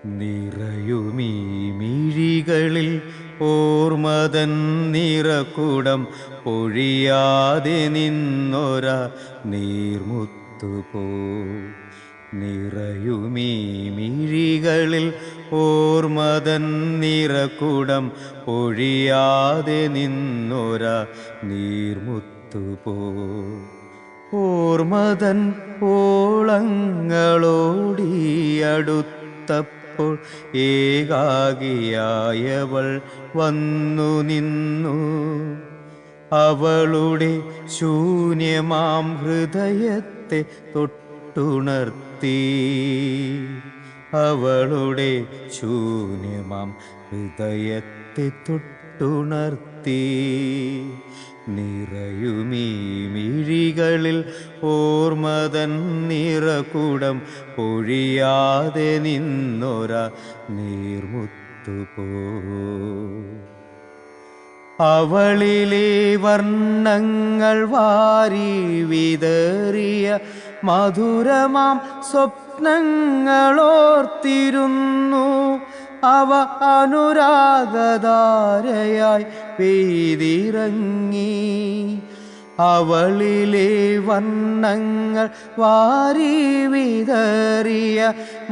നിറയുമീ മിഴികളിൽ ഓർമ്മതൻ നിറക്കുടം പൊഴിയാതെ നിന്നൊര നീർമുത്തുപോ. നിറയുമീ മിഴികളിൽ ഓർമ്മതൻ നിറക്കുടം പൊഴിയാതെ നിന്നൊര നീർമുത്തുപോ. ഓർമ്മതൻ ഓളങ്ങളോടിയടുത്തപ്പോൾ ഏകാകിയായവൾ വന്നു നിന്നു. അവളുടെ ശൂന്യമാം ഹൃദയത്തെ തൊട്ടുണർത്തി. അവളുടെ ശൂന്യമാം ഹൃദയത്തെ തൊട്ടുണർത്തി. നിറയുമീ മിഴികളിൽ ഓർമ്മതൻ നിറകുടം പൊഴിയാതെ നിന്നൊര നീർമുത്തുപോ. അവളിലെ വർണ്ണങ്ങൾ വാരി വിതറിയ മധുരമാം സ്വപ്നങ്ങളോർത്തിരുന്നു. അവ അനുരാഗധാരയായി പെയ്തിറങ്ങി. അവളിലെ വർണ്ണങ്ങൾ വാരി വിതറിയ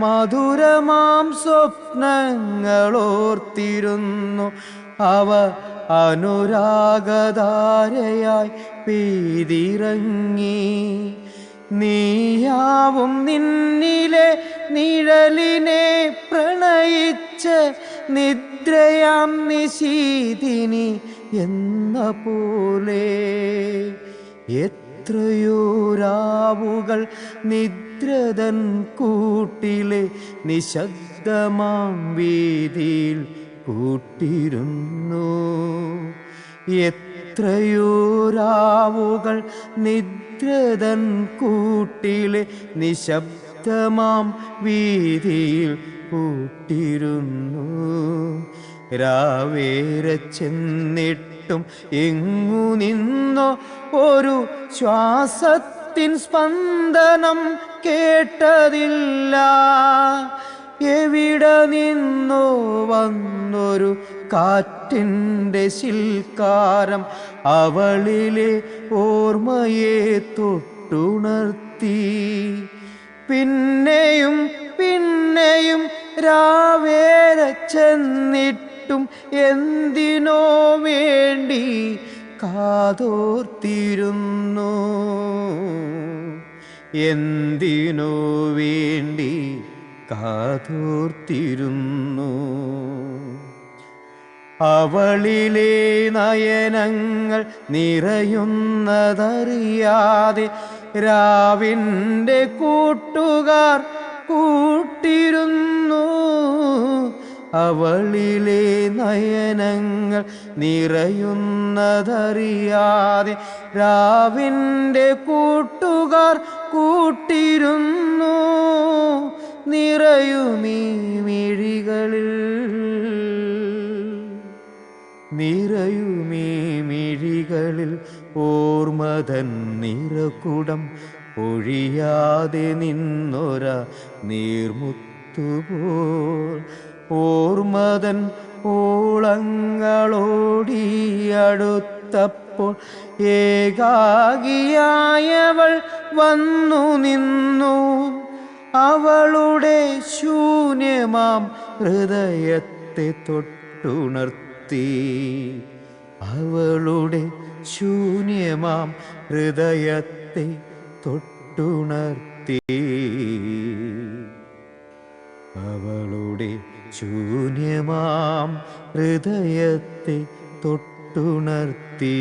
മധുരമാം സ്വപ്നങ്ങളോർത്തിരുന്നു. അവ അനുരാഗധാരയായി പെയ്തിറങ്ങി. നീയാവും നിന്നിലെ നിഴലിനെ പ്രണയിച്ച് നിദ്രയാം നിശീതിനി എന്ന പോലെ. എത്രയോ രാവുകൾ നിദ്രതൻ കൂട്ടിലെ നിശബ്ദമാം വീതിയിൽ കൂട്ടിരുന്നു. എത്രയോ രാവുകൾ നിദ്രതൻ കൂട്ടിലെ നിശബ്ദമാം വീതിയിൽ കൂട്ടിരുന്നു. രാവേറെ ചെന്നിട്ടും എങ്ങു നിന്നോ ഒരു ശ്വാസത്തിൻ സ്പന്ദനം കേട്ടതില്ല. എവിടെ നിന്നോ വന്നൊരു കാറ്റിൻ്റെ ശിൽക്കാരം അവളിലെ ഓർമ്മയെ തൊട്ടുണർത്തി. പിന്നെയും പിന്നെയും രാവേറെ ചെന്നിട്ടും എന്തിനോ വേണ്ടി കാതോർത്തിരുന്നു. എന്തിനോ വേണ്ടി കാതോർത്തിരുന്നു. അവളിലെ നയനങ്ങൾ നിറയുന്നതറിയാതെ രാവിൻ്റെ കൂട്ടുകാർ കൂട്ടിരുന്നു. അവളിലെ നയനങ്ങൾ നിറയുന്നതറിയാതെ രാവിൻ്റെ കൂട്ടുകാർ കൂട്ടിരുന്നു. നിറയുമീ മിഴികളിൽ നിറയുമീ മിഴികളിൽ ഓർമ്മതൻ നിറകുടം പൊഴിയാതെ നിന്നൊര നീർമുത്തുപോൽ. ഓർമ്മതൻ ഓളങ്ങളോടിയടുത്തപ്പോൾ ഏകാകിയായവൾ വന്നു നിന്നു. അവളുടെ ശൂന്യമാം ഹൃദയത്തെ തൊട്ടുണർത്തി. അവളുടെ ശൂന്യമാം ഹൃദയത്തെ തൊട്ടുണർത്തി. അവളുടെ ശൂന്യമാം ഹൃദയത്തെ തൊട്ടുണർത്തി.